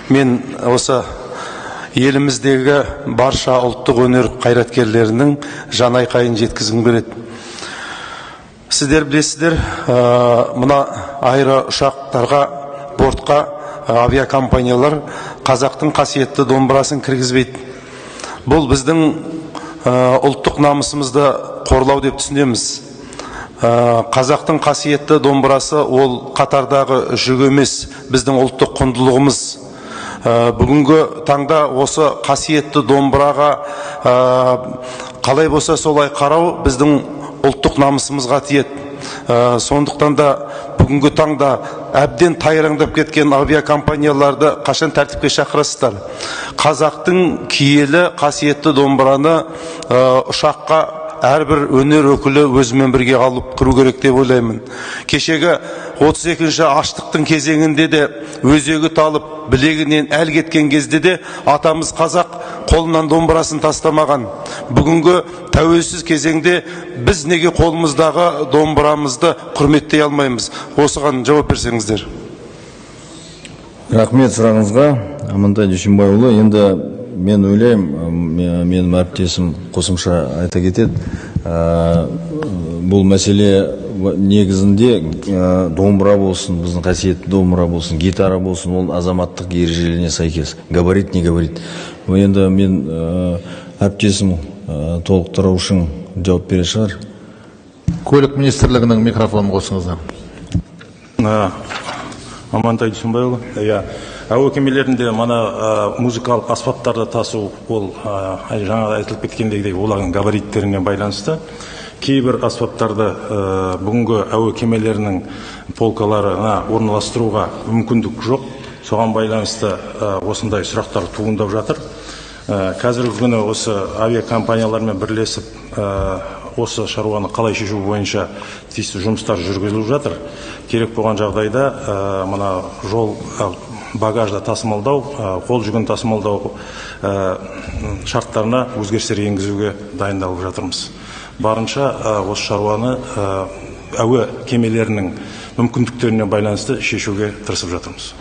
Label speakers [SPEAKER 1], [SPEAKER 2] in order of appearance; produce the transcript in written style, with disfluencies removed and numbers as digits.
[SPEAKER 1] Мен осы еліміздегі барша ұлттық өнер қайраткерлерінің жан айқайын жеткізгім келеді. Сіздер білесіздер, мына аэро ұшақтарға, бортқа авиакомпаниялар қазақтың қасиетті домбырасын кіргізбейді. Бұл біздің ұлттық намысымызды қорлау деп түсінеміз. Қазақтың қасиетті домбырасы ол қатардағы жүк емес, біздің ұлттық құндылығымыз. Бүгінгі таңда осы қасиетті домбыраға қалай болса солай қарау біздің ұлттық намысымызға тиеді. Сондықтан да бүгінгі таңда әбден тайраңдап кеткен авиакомпанияларды қашан тәртіпке шақырасыздар? Қазақтың киелі қасиетті домбыраны ұшаққа әрбір өнер өкілі өзімен бірге алып кіру керек деп ойлаймын. Кешегі 32-ші аштықтың кезеңінде де өзегі талып, білегінен әл кеткен кезде де атамыз қазақ қолынан домбырасын тастамаған. Бүгінгі тәуелсіз кезеңде біз неге қолымыздағы домбырамызды құрметтей алмаймыз? Осыған жауап берсеңіздер.
[SPEAKER 2] Рахмет сұрағыңызға, Амантай Дүйсенбайұлы. Енді мен ойлаймын, менің әріптесім қосымша айта кетеді. Бұл мәселе негізінде домбыра болсын, біздің қасиетті домбыра болсын, гитара болсын, ол азаматтық ережелеріне сәйкес. Габарит, не габарит. Енді мен әріптесім толықтыру үшін жауап бере шығар.
[SPEAKER 3] Көлік министрлігінің микрофонын қосыңыздар.
[SPEAKER 4] Амантай Дүйсенбайұлы. Әуе кемелерінде мана музыкалық аспаптарды тасу, ол жаңа айтылып кеткендей олардың габариттеріне байланысты. Кейбір аспаптарды бүгінгі әуе кемелерінің полкаларына орналастыруға мүмкіндік жоқ. Соған байланысты осындай сұрақтар туындап жатыр. Қазіргі күні осы авиакомпаниялармен бірлесіп осы шаруаны қалай шешу бойынша тиісті жұмыстар жүргізіліп жатыр. Керек болған жағдайда мына жол багажды тасымалдау, қол жүгін тасымалдау шарттарына өзгерістер енгізуге дайындалып жатырмыз. Барынша осы шаруаны әуе кемелерінің мүмкіндіктеріне байланысты шешуге тырысып жатырмыз.